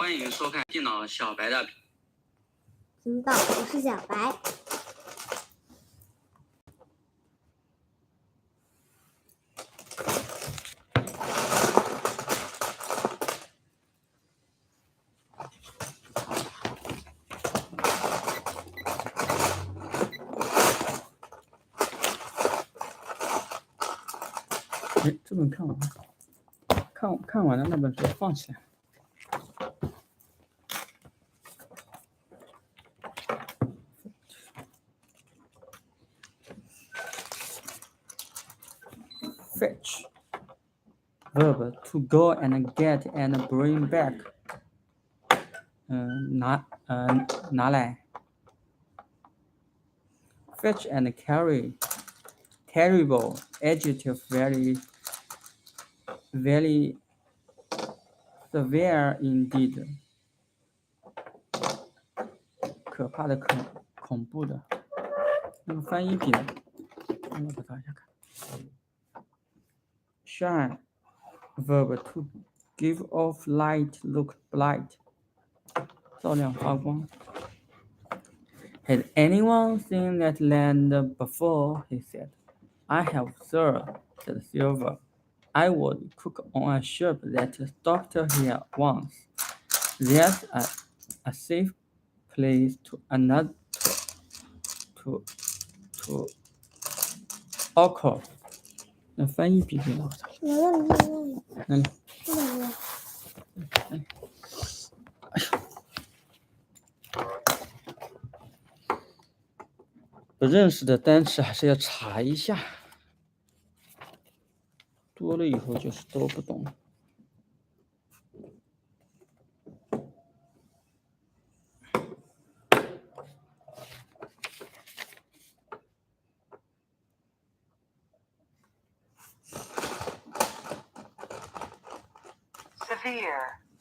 欢迎收看电脑小白的频道，我是小白。这本看完了，看完了那本书放起来。Fetch verb to go and get and bring back. 拿来。Fetch and carry. Terrible adjective, very severe indeed. 可怕的，恐怖的。那个翻译品，我给大家看。Shine verb to give off light, look bright. 照亮发光。Has anyone seen that land before? He said. I have, sir, said Silver. I was cook on a ship that stopped here once. There's a safe place to occur. 那翻译笔记我操。哪里？不认识的单词还是要查一下，多了以后就是都不懂。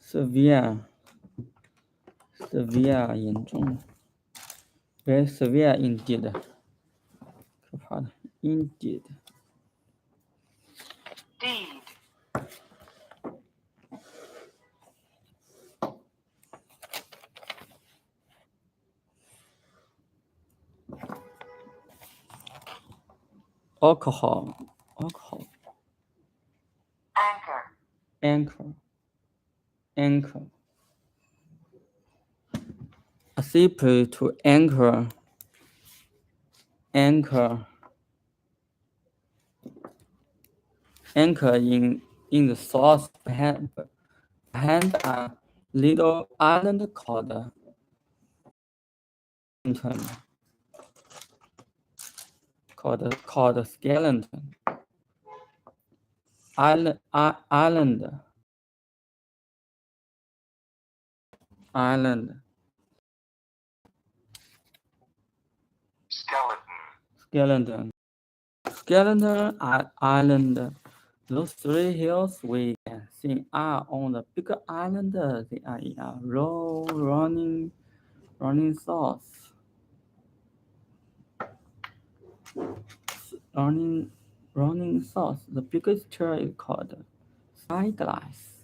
severe 严重 very severe indeed 可怕的 indeed deed alcohol anchor a ship to anchor in the south behind a little island called Skeleton Island. Skeleton Island. Those three hills we can see are on the bigger island. They are in a row running south. Running south. The biggest tree is called Spyglass.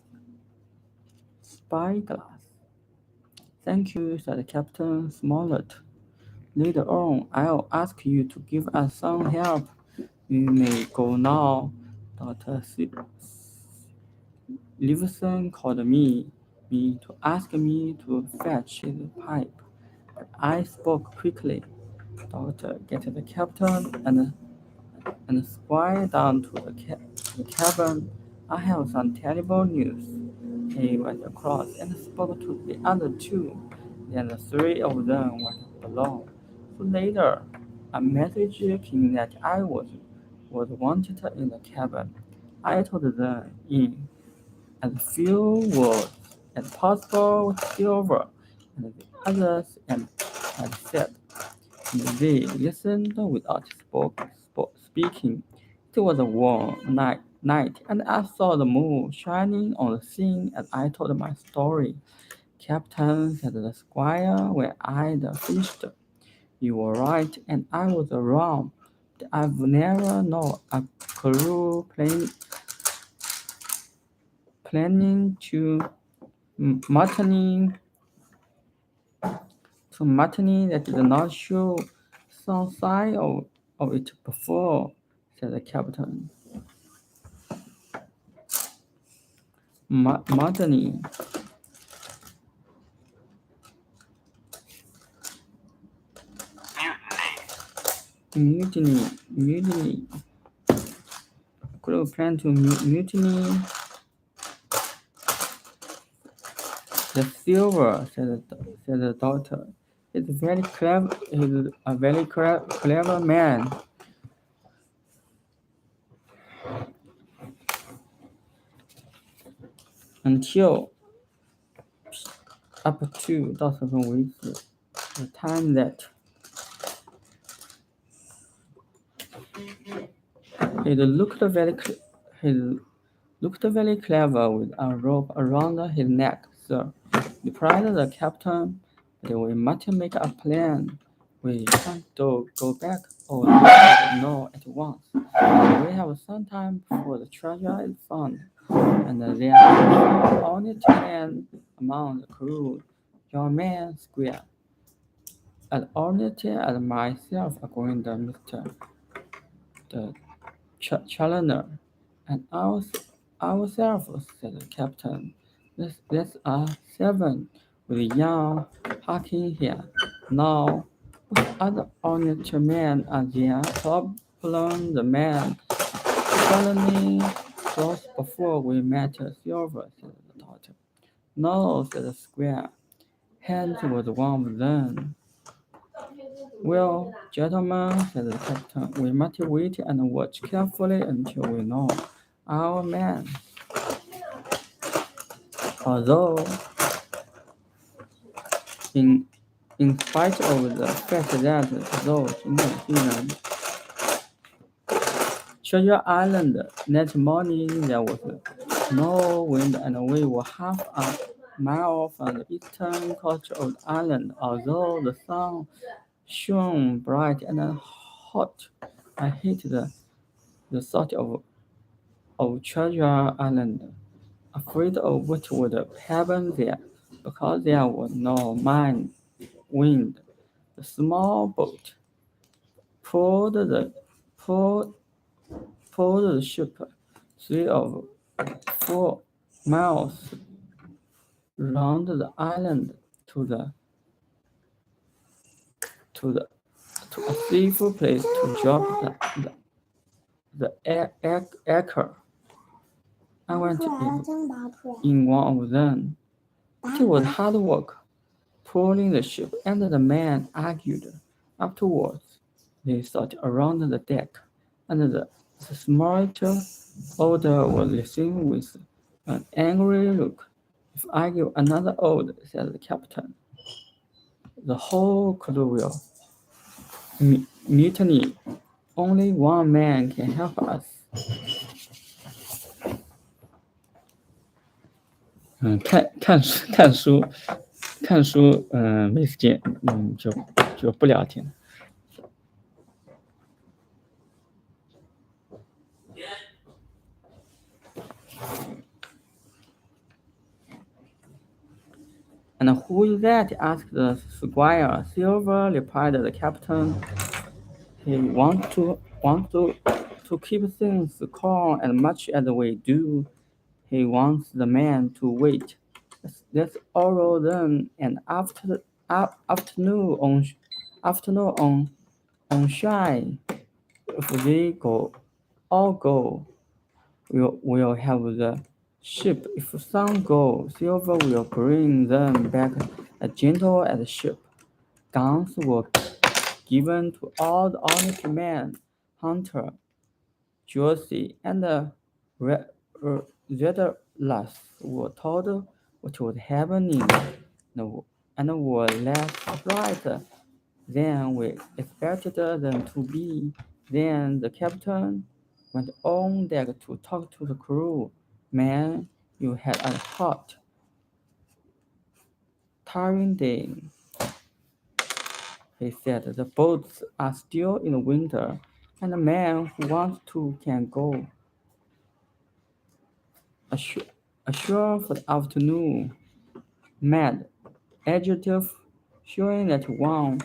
Thank you, said Captain Smollett. Later on, I'll ask you to give us some help. We may go now. Dr. Livingston called me to ask me to fetch his pipe. But I spoke quickly. Doctor, get the captain and squire down to the cabin. I have some terrible news. He went across and spoke to the other two. Then the three of them went below. So later, a message came that I was wanted in the cabin. I told them in as few words as possible with Silver and the others and had said. They listened without speaking. It was a warm night, and I saw the moon shining on the scene as I told my story. Captain, said the squire when I'd finished, you were right, and I was wrong. But I've never known a crew planning to mutiny that did not show some sign of it before, said the captain. Mutiny. Mutiny. Crew plan to mutiny the silver, said the doctor. He's very clever. He's a very clever man. Until up to 到此分为止 the time that he looked very clever with a rope around his neck, sir, replied the captain. But we must make a plan. We can't go back or no at once. We have some time before the treasure is found. And there are only 10 among the crew. Your man square. And only 10 and myself are going to Mr. the Challenger. And ourselves, said the captain. That's 7 with young Harkin here. Now, what other only 2 men are there? Problem the man suddenly close before we met Silver, said the doctor. No, said the square. Hans was one of them. Well, gentlemen, said the captain, we must wait and watch carefully until we know our man. Although, in spite of the fact that those in Treasure Island that morning there was no wind and we were half a mile from the eastern coast of the island. Although the sun shone bright and hot, I hated the thought of Treasure Island, afraid of what would happen there, because there was no wind. The small boat pulled the ship 3 or 4 miles round the island to a safe place to drop the anchor. I went in one of them. It was hard work pulling the ship, and the men argued. Afterwards, they sat around the deck, and the smart older was listening with an angry look. If I give another old, said the captain, the whole crew will mutiny. Only one man can help us. 看书，没时间，就不聊天。And who is that? Asked the squire. Silver, replied the captain. He wants to keep things calm as much as we do. He wants the men to wait. Let's all then an afternoon on shine. If they all go, we'll have the ship. If some go, Silver will bring them back as gentle as the ship. Guns were given to all the honest men, Hunter, Josie, and Redlass were told what was happening and were less frightened than we expected them to be. Then the captain went on deck to talk to the crew. Man, you had a hot, tiring day. He said the boats are still in the winter, and the man who wants to can go ashore for the afternoon. Mad, adjective, showing that one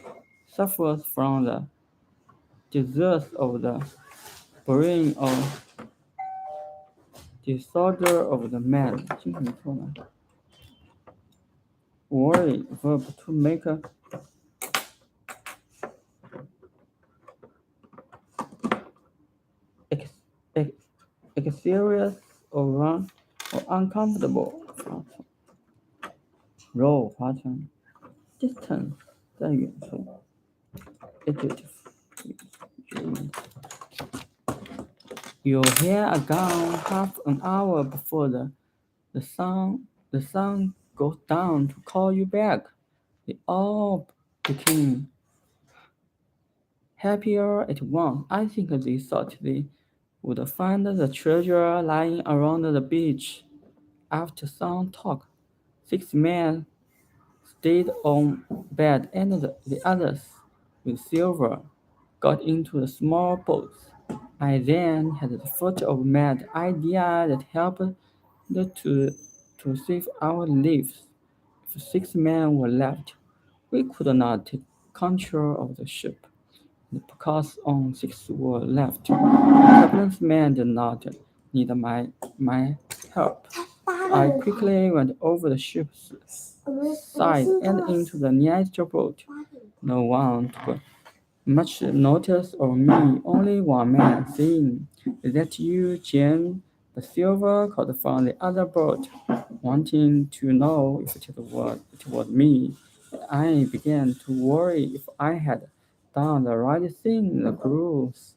suffers from the disease of the brain or disorder of the mind. 精神错乱。Worry, verb to make serious or wrong or uncomfortable. 划船 Row 划船 Distance 在远处 Adjective You hear a gun half an hour before the sun goes down to call you back. They all became happier at once. I think they thought they would find the treasure lying around the beach. After some talk, 6 men stayed on bed and the others, with Silver, got into the small boats. I then had the thought of mad idea that helped to save our lives. If 6 men were left, we could not take control of the ship. And because only 6 were left, the captain's men did not need my help. I quickly went over the ship's side and into the nearest boat. No one took much notice of me, only one man saying, "Is that you, Jane?" The Silver called from the other boat, wanting to know if it was me. I began to worry if I had done the right thing. The crews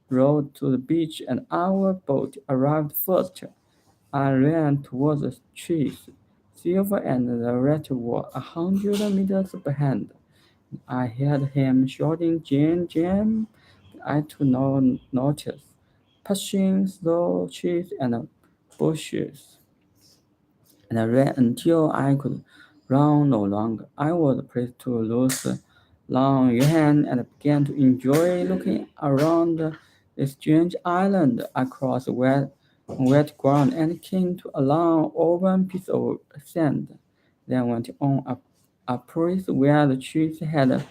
rowed to the beach and our boat arrived first. I ran towards the trees. Silver and the rest were 100 meters behind. I heard him shouting, "Jane, Jane!" I took no notice, pushing through trees and bushes, and I ran until I could run no longer. I was pleased to lose Long Yuan and began to enjoy looking around the strange island. I crossed wet ground and came to a long open piece of sand. Then went on a place where the trees had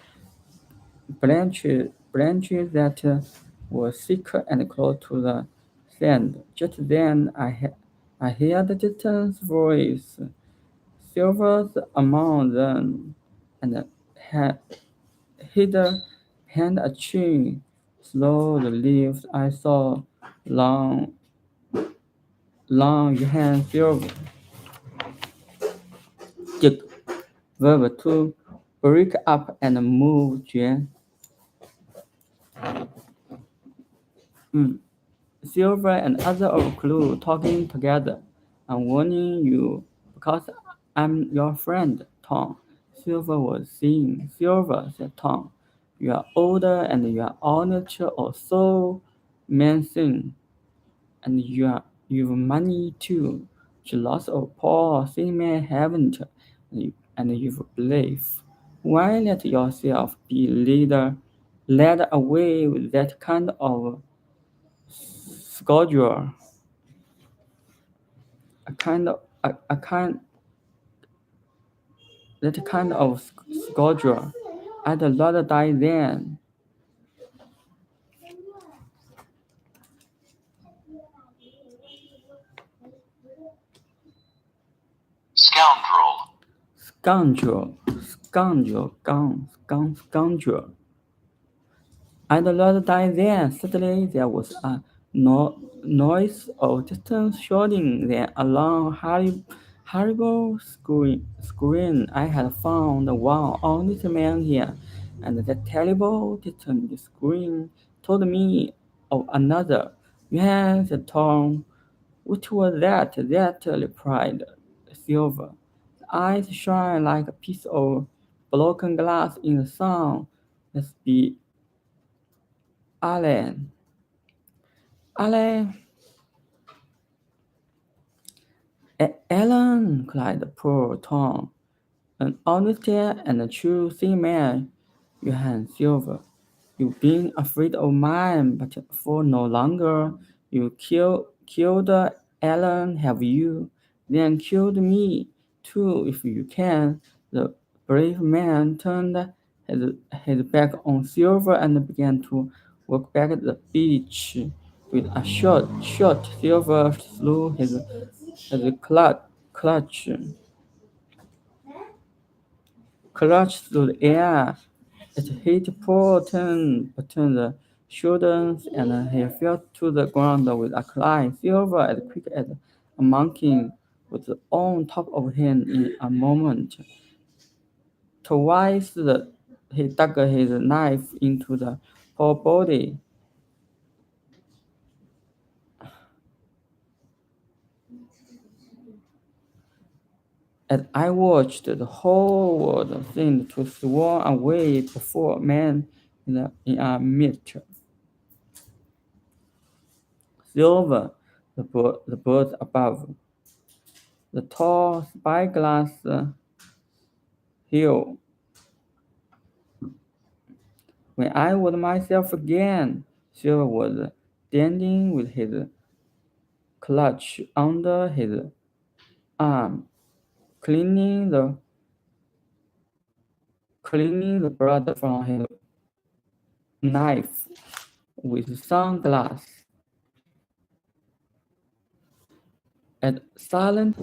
branches that were thick and close to the sand. Just then I heard a distant voice. Silver's among them, and hid behind a tree. Through the leaves I saw long Johann Silver. Dig, verb to break up and move 卷 Silver and other of crew talking together. I'm warning you because I'm your friend, Tom. Silver was saying. Silver, said Tom. You are older and you are honest or so menacing. And you've money too. The lots of poor seamen haven't, and you've belief. Why let yourself be led away with that kind of schedule? A kind that kind of schedule. I'd rather die then. Scoundrel. I'd rather die then. Suddenly there was a noise of distant shouting, then a long, horrible scream. I had found one honest man here, and that terrible distant scream told me of another. Yes, Tom. What was that? That replied Silver. The eyes shine like a piece of broken glass in the sun. Let's be Allen. Allen. Ellen, cried poor Tom. An honest and a true seaman, Johann Silver. You've been afraid of mine, but for no longer. You killed Ellen, have you? Then killed me, too if you can. The brave man turned his back on Silver and began to walk back the beach. With a shot, Silver threw his clutch through the air. It hit poor Turn between the shoulders, and he fell to the ground with a cry. Silver, as quick as a monkey, was on top of him in a moment. Twice he dug his knife into the poor body. As I watched, the whole world seemed to swarm away before a man in a mist. Silver, the birds above, the tall spyglass hill. When I was myself again, Silver was standing with his clutch under his arm, cleaning the blood from his knife with sunglasses. At silent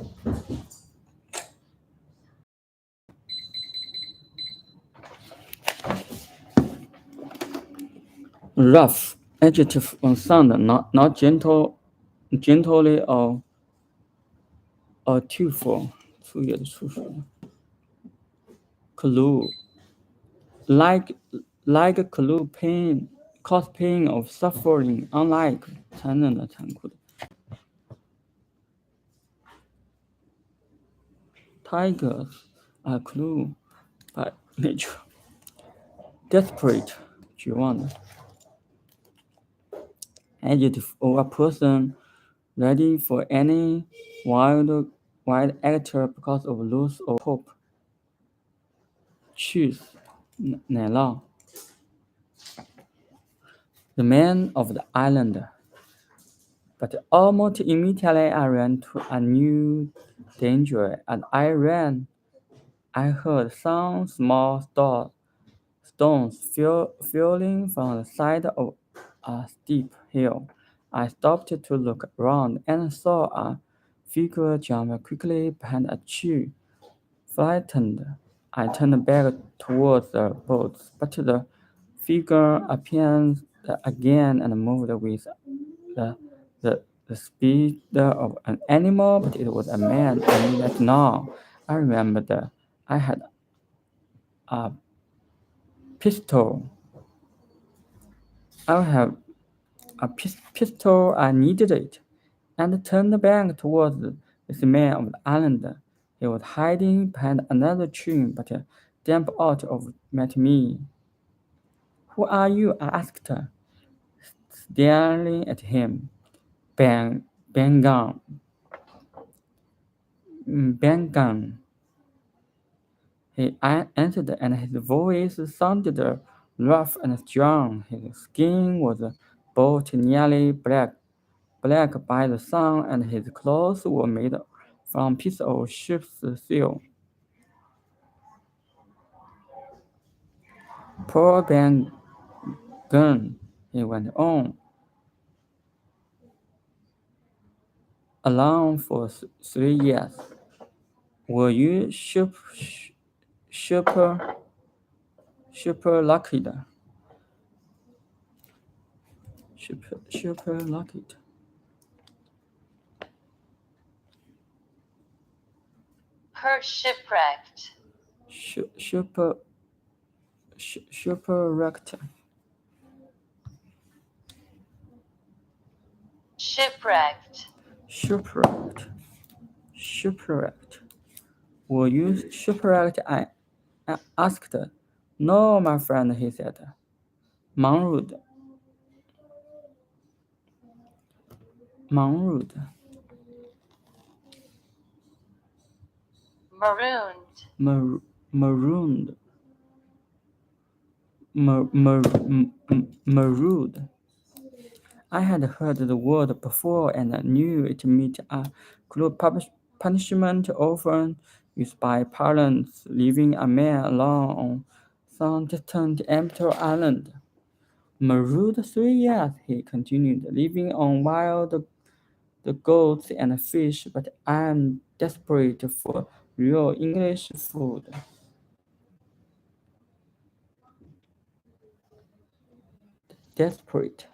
rough adjective on sound, not gently or twofold. 粗野的粗俗。Clue, like clue pain, cause pain of suffering, unlike 残忍的、残酷的。Tigers are cruel by nature. Desperate, 绝望的。Adjective of a person ready for any wild actor because of loss of hope. Cheese, 奶酪。The man of the island. But almost immediately I ran to a new danger. As I ran, I heard some small stones falling from the side of a steep hill. I stopped to look around and saw a figure jump quickly behind a tree. Frightened, I turned back towards the boats, but the figure appeared again and moved with the speed of an animal, but it was a man. I knew that now. I remembered I had a pistol. I have a pistol. I needed it, and turned back towards this man of the island. He was hiding behind another tree, but jumped out of met me. Who are you? I asked, staring at him. Bengan. He answered, and his voice sounded rough and strong. His skin was both nearly black by the sun, and his clothes were made from pieces of ship's sail. Poor Ben Gunn, he went on. Alone for 3 years. Were you super lucky? Super lucky. Her shipwrecked. Shipwrecked. Shipwrecked. Were you shipwrecked? I asked. No, my friend, he said. Marooned. Marooned. I had heard the word before and knew it meant a cruel punishment often used by parents leaving a man alone on some distant empty island. Marooned 3 years, he continued living on wild the goats and fish, but I'm desperate for real English food. Desperate.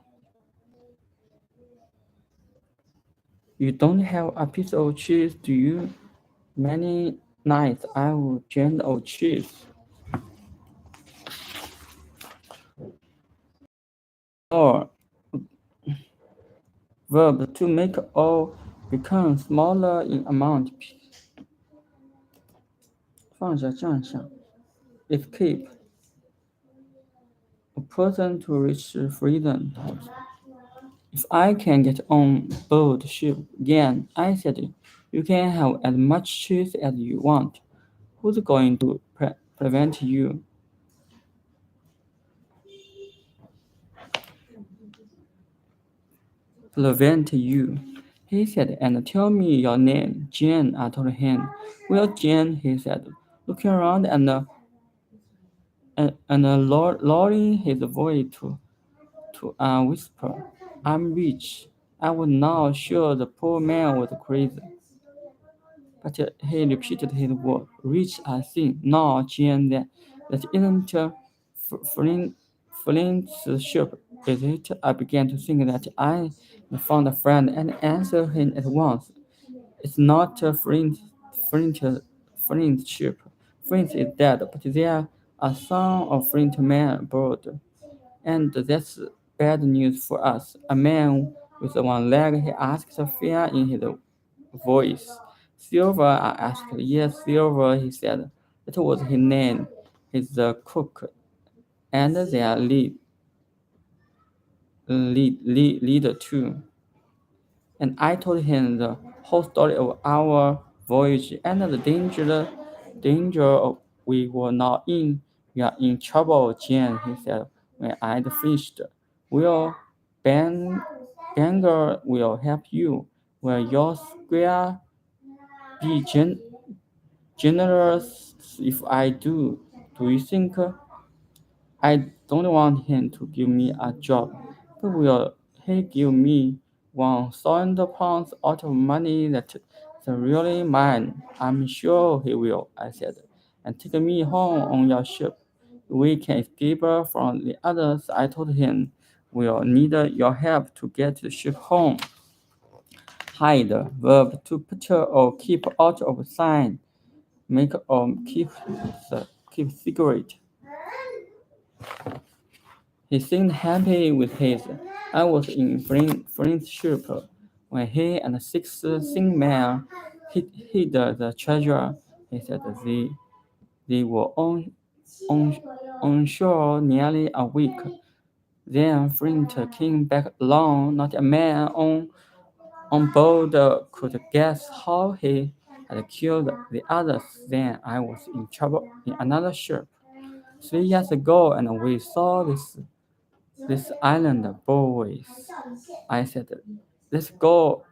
You don't have a piece of cheese, do you? Many nights I would dream of cheese. Or verb to make or become smaller in amount. 放下这样想 escape. A person to reach freedom. If I can get on board ship again, I said, you can have as much cheese as you want. Who's going to prevent you? Prevent you. He said, and tell me your name. Jane, I told him. Well, Jane, he said, looking around and lowering his voice to a whisper. I'm rich. I was now sure the poor man was crazy. But he repeated his word. Rich, I think. No, Jane, that isn't Flint's ship, is it? I began to think that I found a friend and answered him at once. It's not Flint's ship. Flint is dead, but there are some of Flint men aboard. And that's bad news for us. A man with one leg, he asked, fear in his voice. Silver, I asked. Yes, Silver, he said. That was his name. He's the cook and their leader too. And I told him the whole story of our voyage and the danger we were now in. We are in trouble, Jane, he said when I'd finished. Will Banger will help you. Will your square be generous if I do? Do you think? I don't want him to give me a job, but will he give me £1,000 out of money that's really mine? I'm sure he will, I said, and take me home on your ship. We can escape from the others. I told him we'll need your help to get the ship home. Hide, verb to put or keep out of sight, make or keep secret. He seemed happy with his. I was in friendship when he and 6 sing men hid the treasure. He said they were on shore nearly a week. Then Flint came back alone. Not a man on board could guess how he had killed the others. Then I was in trouble in another ship 3 years ago, and we saw this island, boys. I said, let's go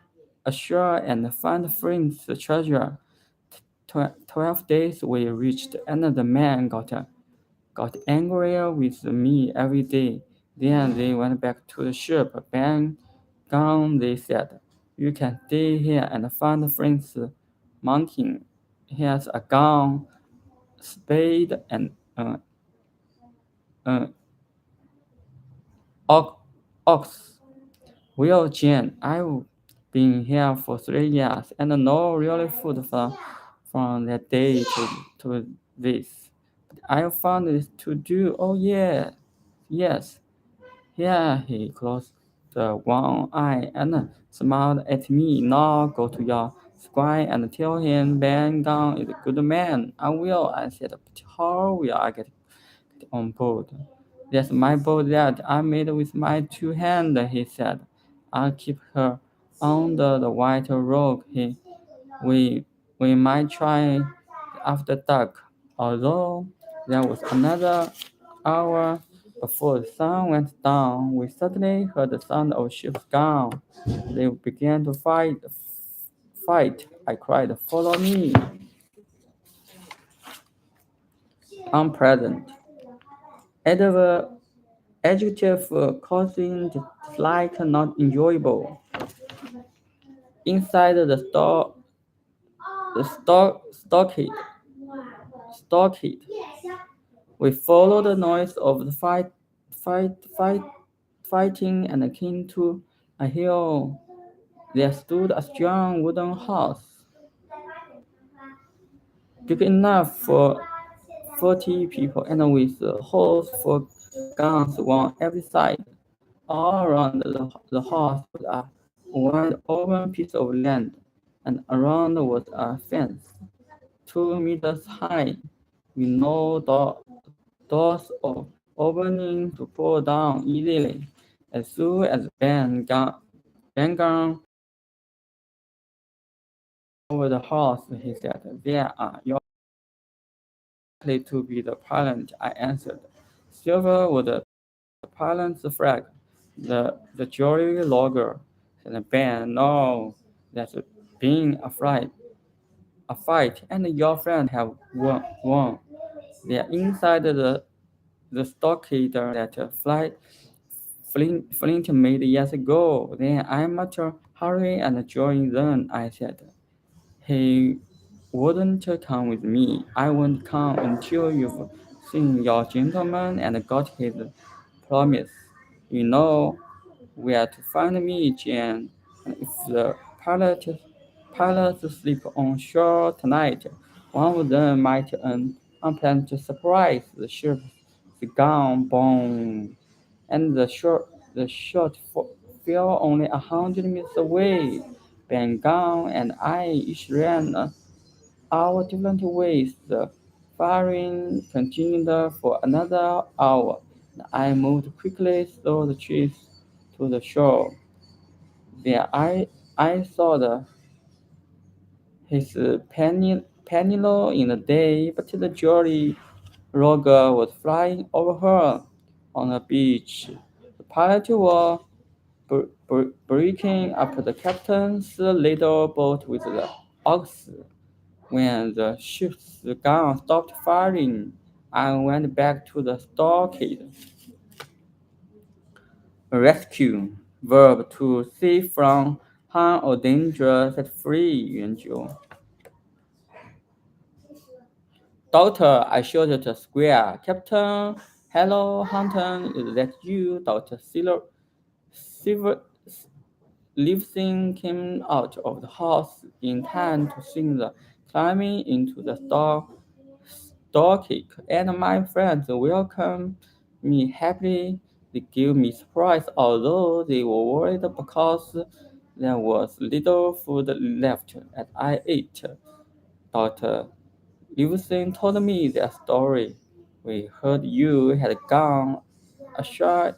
ashore and find Flint's treasure. 12 days we reached, and the man got angrier with me every day. Then they went back to the ship. Ben gone, they said. You can stay here and find Flint's mountain. He has a gun, spade, and ox. Well, Jane, I've been here for 3 years and no real food from that day to this. But I found this to do. Oh, yeah, yes. Here he closed one eye and smiled at me. Now go to your squire and tell him Ben Gunn is a good man. I will, I said. But how will I get on board? That's my boat that I made with my 2 hands, he said. I'll keep her under the white rock. We might try after dark. Although there was another hour before the sun went down, we suddenly heard the sound of ships gun. They began to fight. I cried, follow me. unpleasant. Adjective causing dislike, not enjoyable. Inside the store, the stockade. We follow the noise of the fight, fight, fighting, and came to a hill. There stood a strong wooden house, big enough for 40 people, and with holes for guns on every side. All around the house was a wide open piece of land, and around was a fence, 2 meters high, with no doors or opening to fall down easily. As soon as Ben over the house, he said, "There are your likely to be the pilot," I answered. Silver was the pilot's flag, the jolly logger, and Ben, no, that's being a fight, and your friends have won. They are inside the stockade that Flint made years ago. Then I must hurry and join them, I said. He wouldn't come with me. I won't come until you've seen your gentleman and got his promise. You know where to find me, Jane. And if the pilots sleep on shore tonight, one of them might an unplanned surprise. The ship's gone, boom, and the shot fell only 100 meters away. Ben gone, and I each ran our different ways. The firing continued for another hour. I moved quickly through the trees to the shore. There I saw his Penelo in the day, but the jolly Roger was flying over her on the beach. The pilot was breaking up the captain's little boat with the ox. When the ship's gun stopped firing, I went back to the stockade. Rescue, verb to save from harm or danger, set free, 援救. Doctor, I shouted to square. Captain, hello, Hunter, is that you? Doctor Silver Livesing came out of the house in time to see the climbing into the stockade, and my friends welcomed me happily. They gave me surprise, although they were worried because there was little food left, and I ate. Dr. Livesing told me their story. We heard you had gone ashore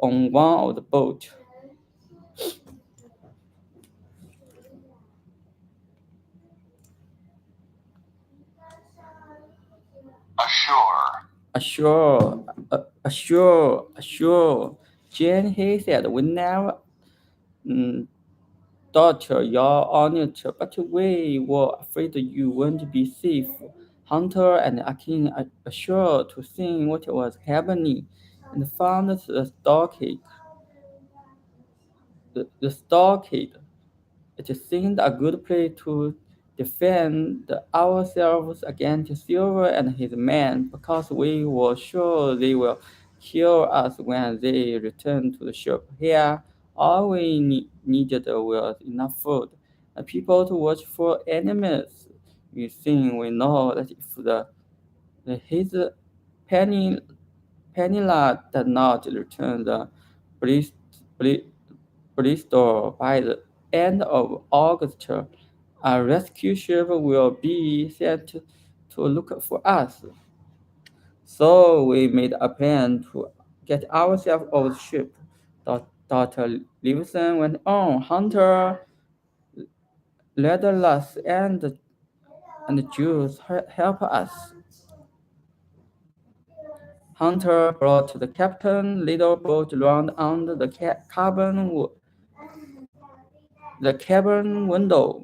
on one of the boats. Ashore. Jane, he said, we never mm, daughter, your honor, but we were afraid you wouldn't be safe. Hunter and Akin ashore to see what was happening and found the stockade. It seemed a good place to defend ourselves against Silver and his men, because we were sure they will kill us when they returned to the ship. Here, all we needed was enough food and people to watch for enemies. You think we know that if his penny Penila did not return the Brist- Bri- Bristol by the end of August. A rescue ship will be sent to look for us. So we made a plan to get ourselves off the ship. Dr. Livingstone went on. Hunter, Leatherlass, and Jules help us. Hunter brought the captain little boat round under the cabin window.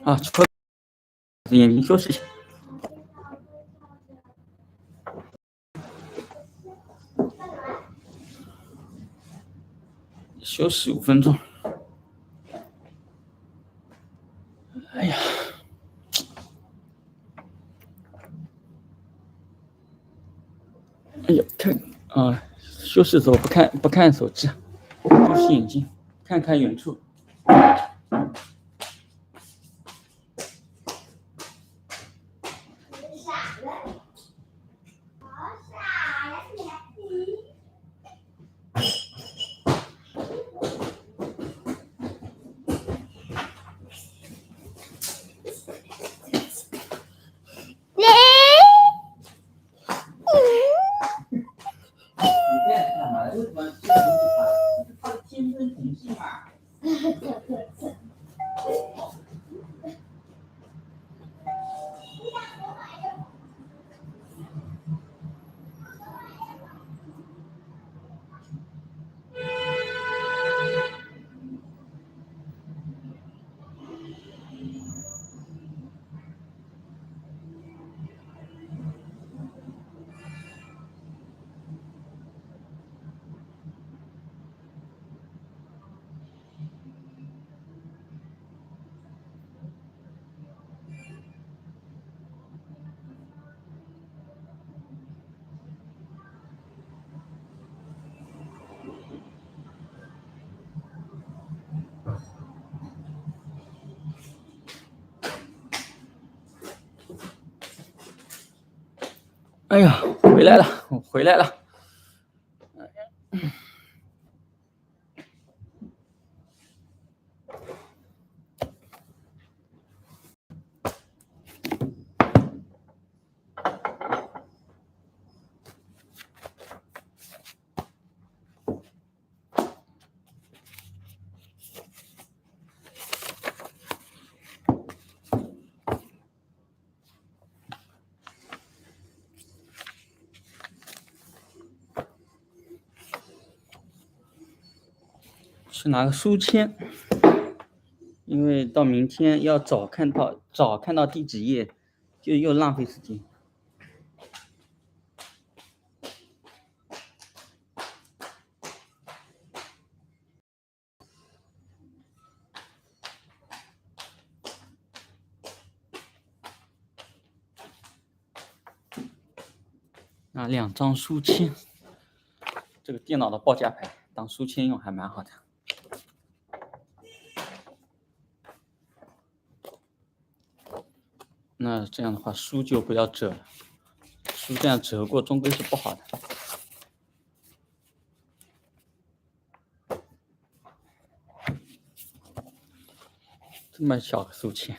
啊，眼睛休息一下。休息5分钟。哎呀，哎呀，休息的时候不看手机，休息眼睛，看看远处。哎呀，回来了，我回来了。去拿个书签，因为到明天要早看到第几页，就又浪费时间。拿2张书签，这个电脑的报价牌当书签用还蛮好的。那这样的话，书就不要折了，书这样折过终归是不好的。这么小个书签。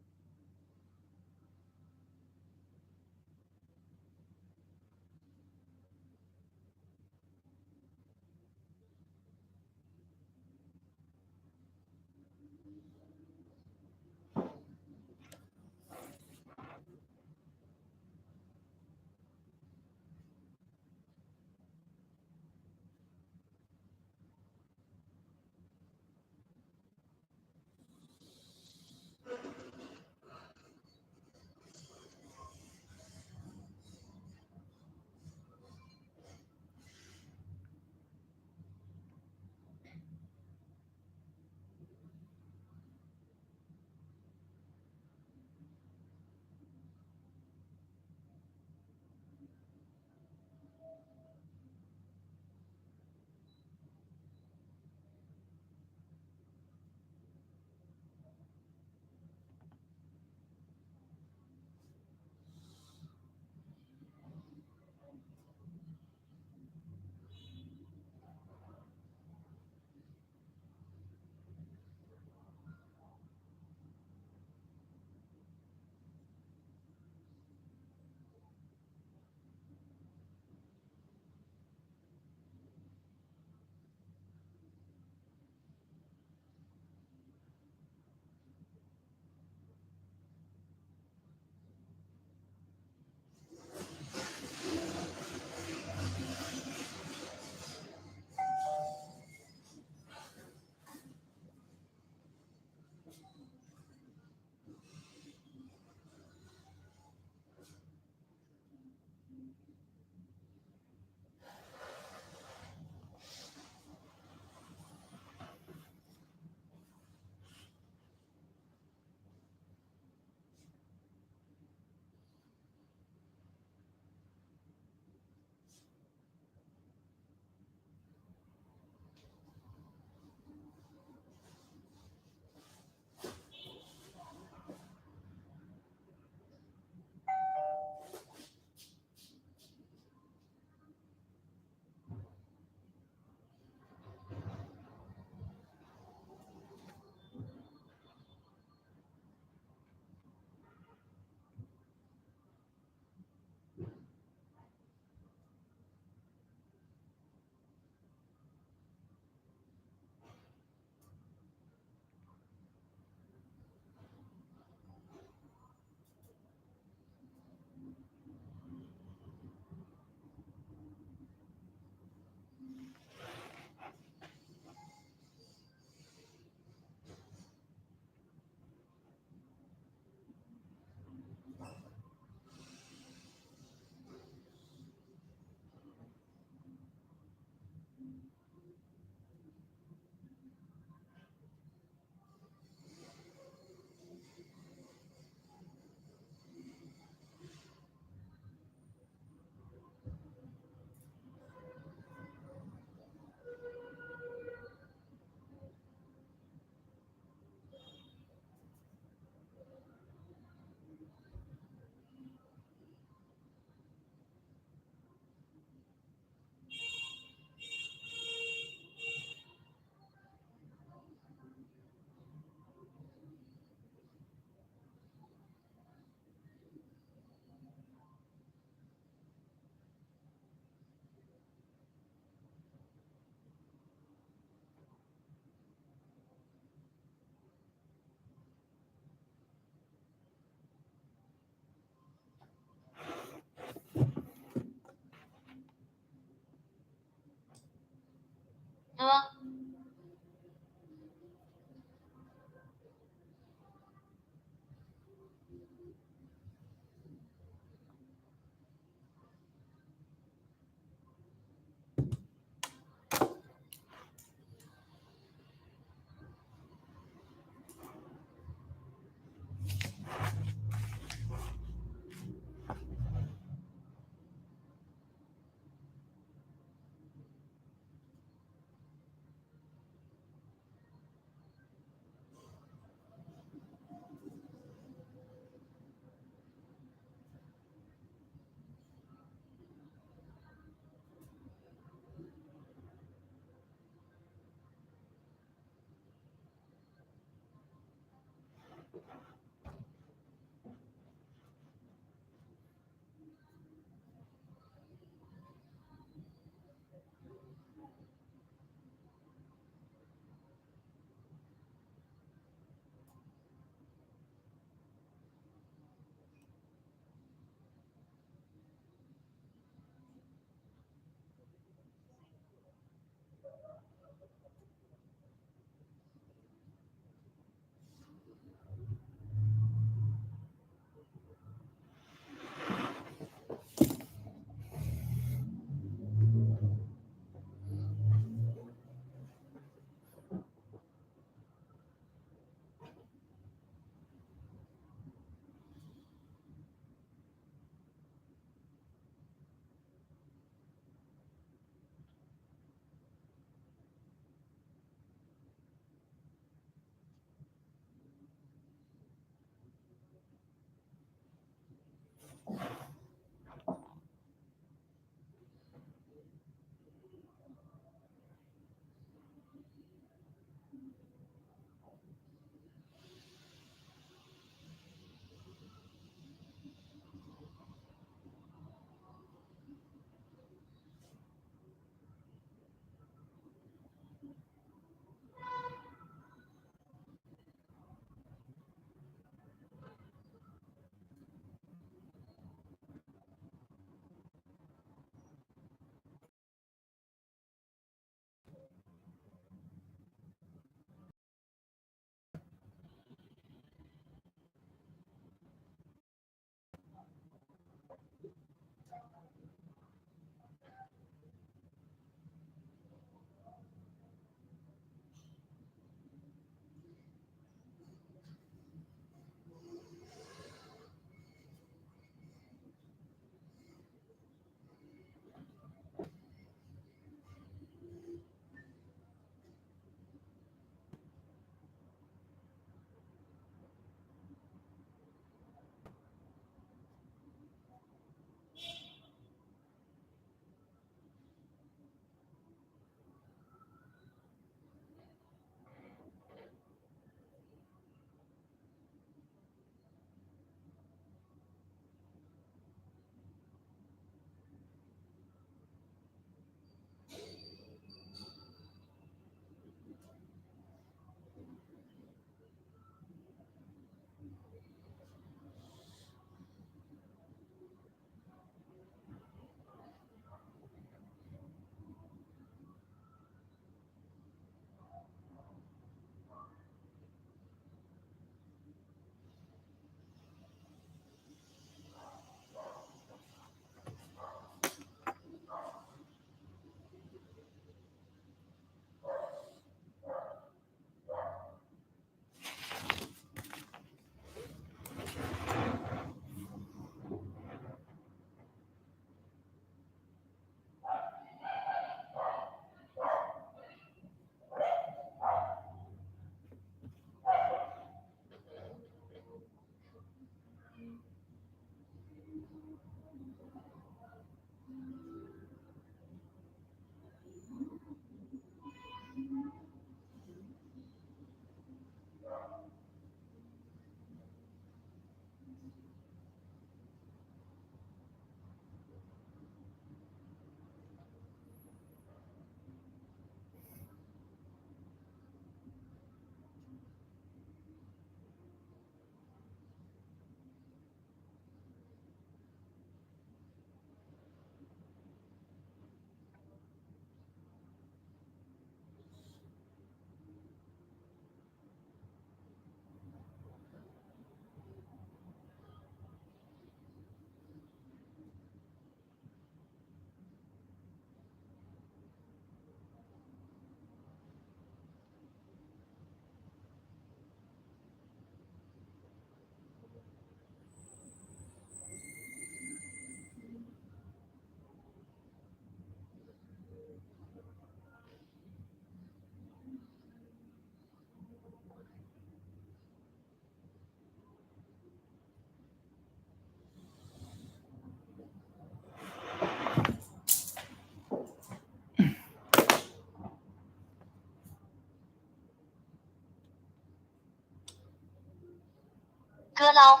哥捞。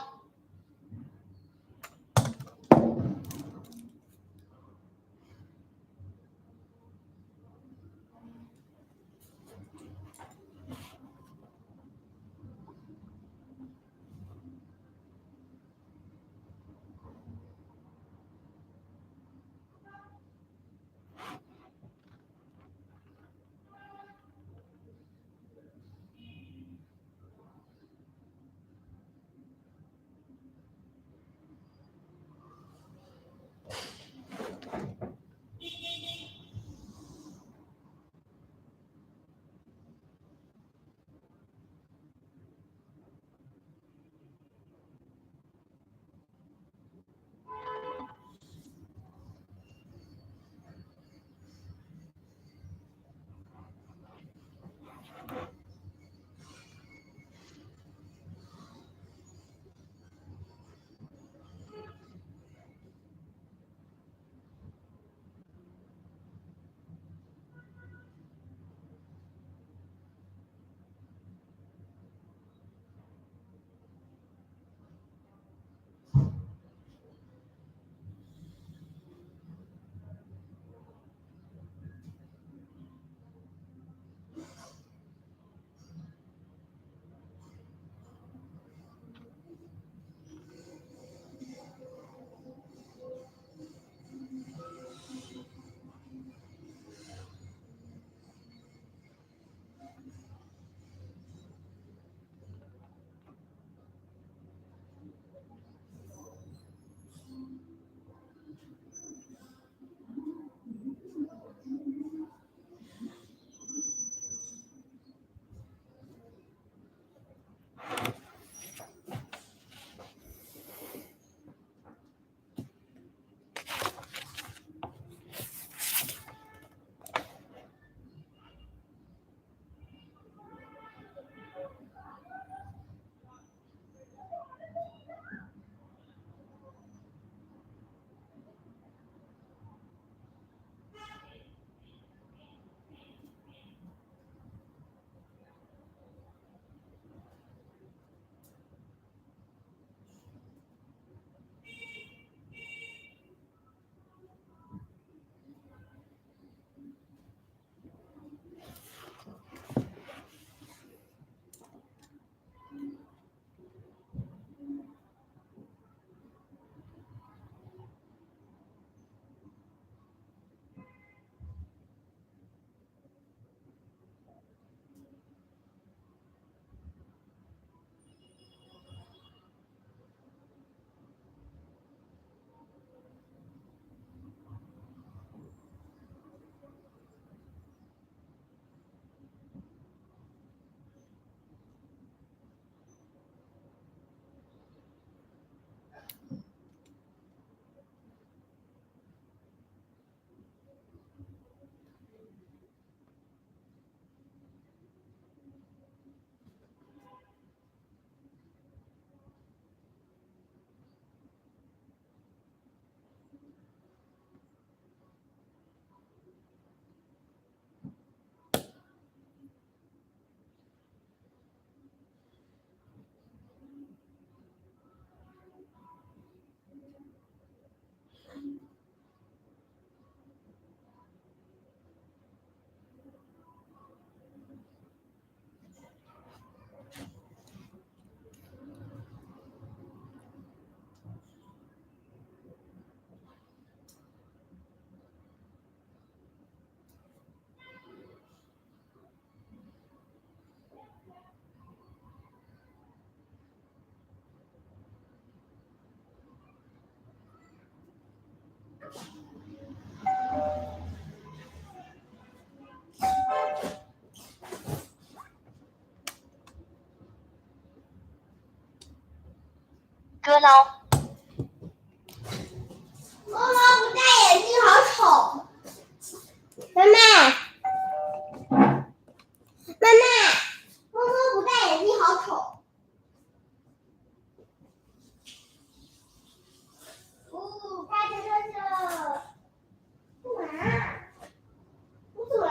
哥捞。猫猫不戴眼镜好丑。妹妹，妹妹，猫猫不戴眼镜好丑。大家说说，干嘛？我走啦。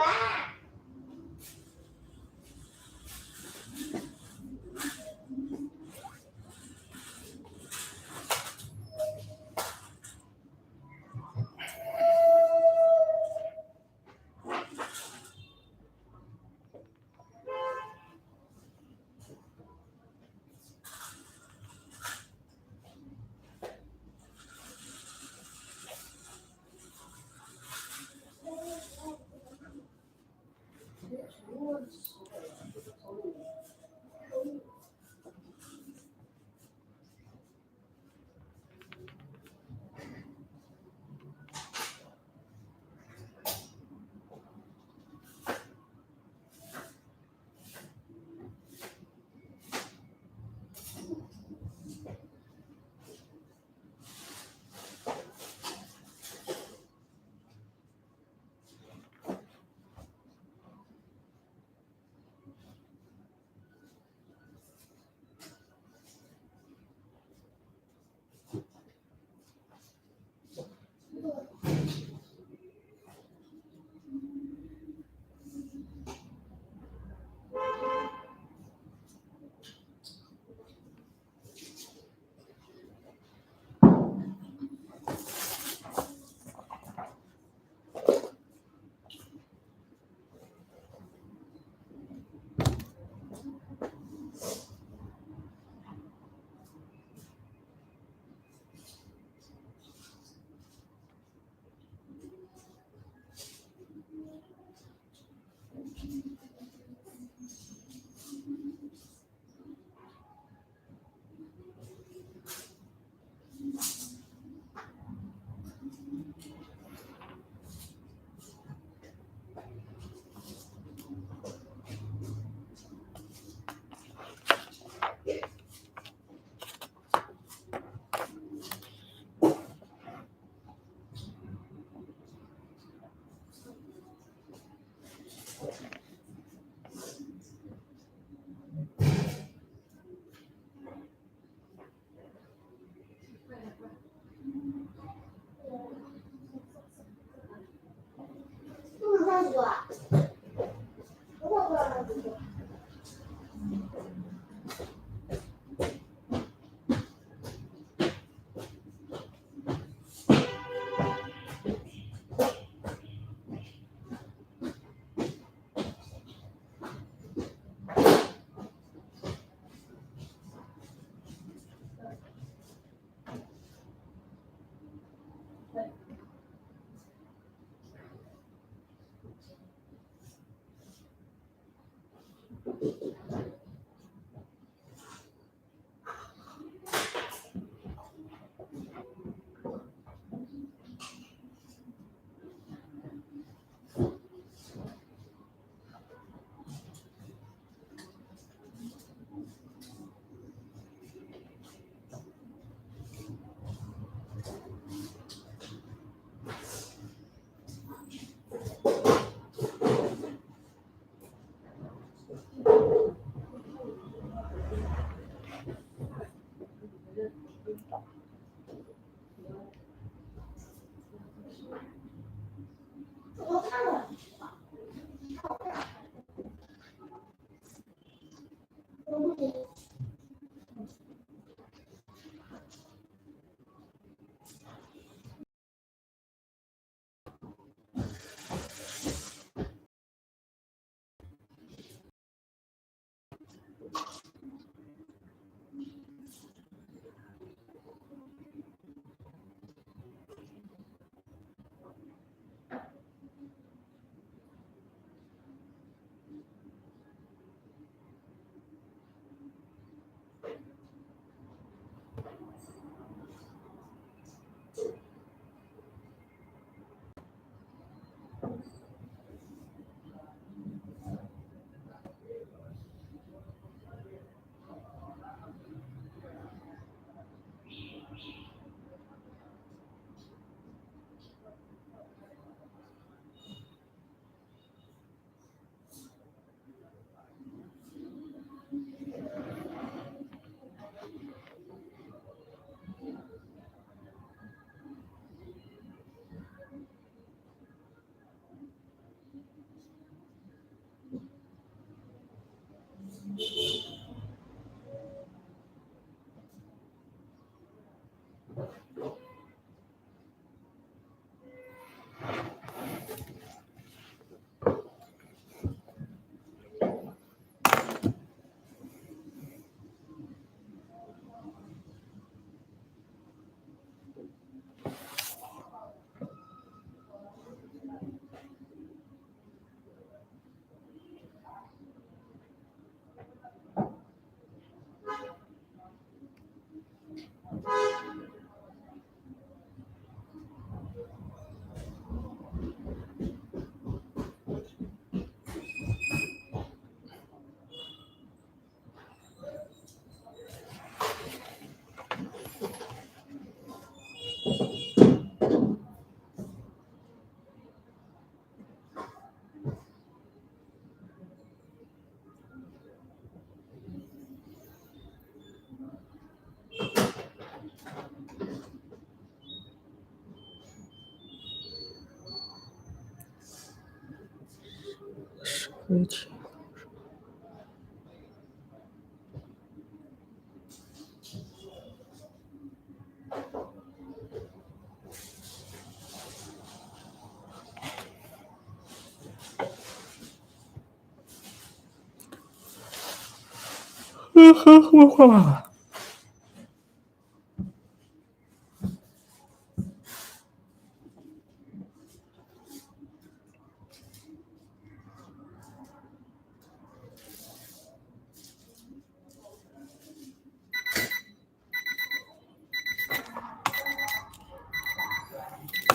而且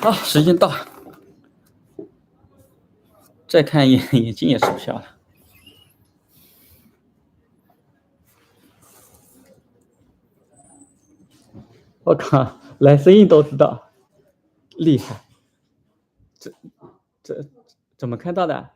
好，时间到，再看眼睛也吃不消了。我靠，来声音都知道，厉害！这怎么看到的？